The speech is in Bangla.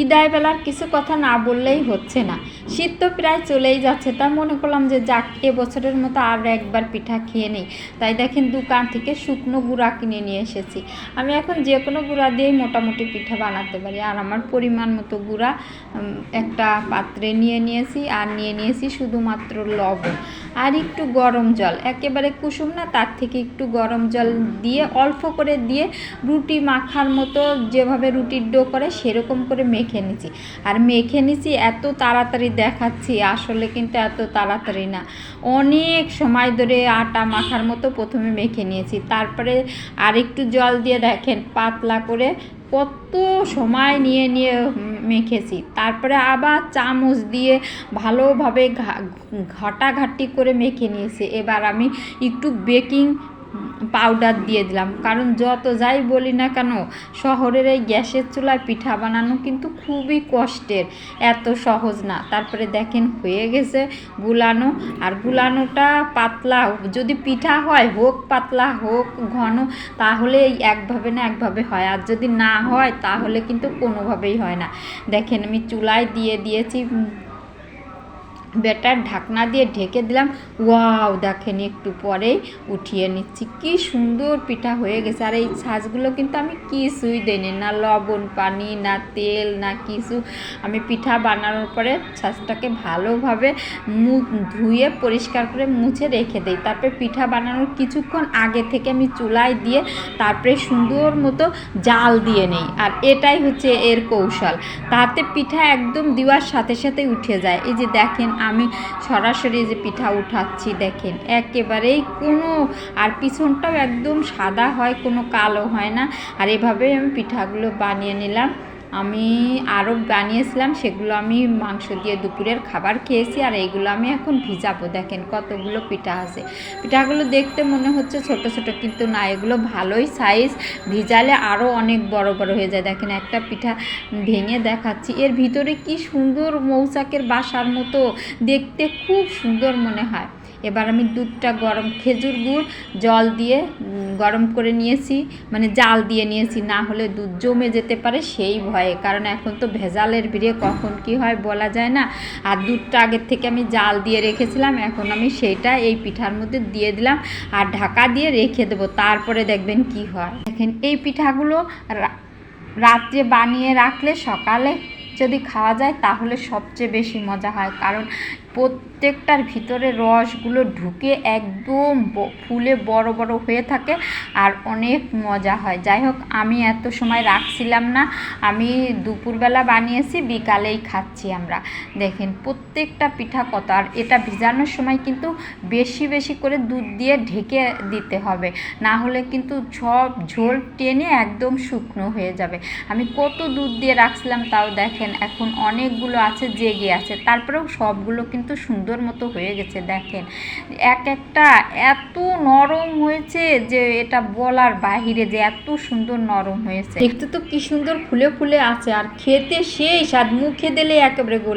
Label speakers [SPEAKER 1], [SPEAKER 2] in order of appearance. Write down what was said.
[SPEAKER 1] বিদায়বেলার কিছু কথা না বললেই হচ্ছে না। শীত তো প্রায় চলেই যাচ্ছে, তা মনে করলাম যে যাক এবছরের মতো আর একবার পিঠা খেয়ে নেই। তাই দেখেন দোকান থেকে শুকনো গুঁড়া কিনে নিয়ে এসেছি। আমি এখন যে কোনো গুঁড়া দিয়েই মোটামুটি পিঠা বানাতে পারি। আর আমার পরিমাণ মতো গুঁড়া একটা পাত্রে নিয়ে নিয়েছি, আর নিয়ে নিয়েছি শুধুমাত্র লবণ আর একটু গরম জল, একেবারে কুসুম না, তার থেকে একটু গরম জল দিয়ে অল্প করে দিয়ে রুটি মাখার মতো, যেভাবে রুটির ডো করে সেরকম করে মেখে নিচ্ছি। আর মেখে নিচ্ছি এত তাড়াতাড়ি দেখাচ্ছি, আসলে কিন্তু এত তাড়াতাড়ি না, অনেক সময় ধরে আটা মাখার মতো প্রথমে মেখে নিয়েছি। তারপরে আর একটু জল দিয়ে দেখেন পাতলা করে কত সময় নিয়ে নিয়ে মেখেছি। তারপরে আবার চামচ দিয়ে ভালোভাবে ঘাটাঘাটি করে মেখে নিয়েছি। এবার আমি একটু বেকিং পাউডার দিয়ে দিলাম, কারণ যত যাই বলি না কেন শহরের এই গ্যাসের চুলায় পিঠা বানানো কিন্তু খুবই কষ্টের, এত সহজ না। তারপরে দেখেন হয়ে গেছে গুলানো, আর গুলানোটা পাতলা, যদি পিঠা হয় হোক পাতলা হোক ঘন, তাহলে একভাবে না একভাবে হয়, আর যদি না হয় তাহলে কিন্তু কোনোভাবেই হয় না। দেখেন আমি চুলায় দিয়ে দিয়েছি ব্যাটার, ঢাকনা দিয়ে ঢেকে দিলাম। ওয়াও, দেখেন একটু পরেই উঠিয়ে নিচ্ছি, কি সুন্দর পিঠা হয়ে গেছে। আর এই ছাঁচগুলো কিন্তু আমি কিছুই দিইনি, না লবণ পানি না তেল না কিছু। আমি পিঠা বানানোর পরে ছাঁচটাকে ভালোভাবে ধুয়ে পরিষ্কার করে মুছে রেখে দিই। তারপরে পিঠা বানানোর কিছুক্ষণ আগে থেকে আমি চুলায় দিয়ে তারপরে সুন্দর মতো জাল দিয়ে নেই। আর এটাই হচ্ছে এর কৌশল, তাতে পিঠা একদম দেওয়ার সাথে সাথে উঠে যায়। এই যে দেখেন আমি সরাসরি যে পিঠা উঠাচ্ছি, দেখেন একেবারেই কোনো, আর পিছনটাও একদম সাদা হয়, কোনো কালো হয় না। আর এভাবেই আমি পিঠাগুলো বানিয়ে নিলাম। আমি আরও বানিয়েছিলাম, সেগুলো আমি মাংস দিয়ে দুপুরের খাবার খেয়েছি। আর এইগুলো আমি এখন ভিজাবো। দেখেন কতগুলো পিঠা আছে। পিঠাগুলো দেখতে মনে হচ্ছে ছোট ছোট, কিন্তু না, এগুলো ভালোই সাইজ, ভিজালে আরও অনেক বড় বড় হয়ে যায়। দেখেন একটা পিঠা ভেঙে দেখাচ্ছি, এর ভিতরে কি সুন্দর মৌচাকের বাসার মতো দেখতে, খুব সুন্দর মনে হয়। এবার আমি দুধটা গরম, খেজুর গুড় জল দিয়ে গরম করে নিয়েছি, মানে জাল দিয়ে নিয়েছি, না হলে দুধ জমে যেতে পারে সেই ভয়ে, কারণ এখন তো ভেজালের ভিড়ে কখন কি হয় বলা যায় না। আর দুধটা আগের থেকে আমি জাল দিয়ে রেখেছিলাম, এখন আমি সেইটা এই পিঠার মধ্যে দিয়ে দিলাম আর ঢাকা দিয়ে রেখে দেবো। তারপরে দেখবেন কি হয়। দেখেন এই পিঠাগুলো রাত্রে বানিয়ে রাখলে সকালে যদি খাওয়া যায় তাহলে সবচেয়ে বেশি মজা হয়, কারণ প্রত্যেকটার ভিতরে রসগুলো ঢুকে একদম ফুলে বড় বড় হয়ে থাকে আর অনেক মজা হয়। যাই হোক, আমি এত সময় রাখছিলাম না, আমি দুপুরবেলা বানিয়েছি, বিকালেই খাচ্ছি আমরা। দেখেন প্রত্যেকটা পিঠা কত, আর এটা ভিজানোর সময় কিন্তু বেশি বেশি করে দুধ দিয়ে ঢেকে দিতে হবে, না হলে কিন্তু সব ঝোল টেনে একদম শুকনো হয়ে যাবে। আমি কত দুধ দিয়ে রাখছিলাম, তাও দেখেন এখন অনেকগুলো আছে, জেগে আছে, তারপরেও সবগুলো কিন্তু সুন্দর মতো হয়ে গেছে। দেখেন এক একটা এত নরম হয়েছে যে এটা বলার বাহিরে, যে এত সুন্দর নরম হয়েছে। দেখতে তো কি সুন্দর ফুলে ফুলে আছে, আর খেতে সেই স্বাদ, মুখে দিলে একেবারে গোল।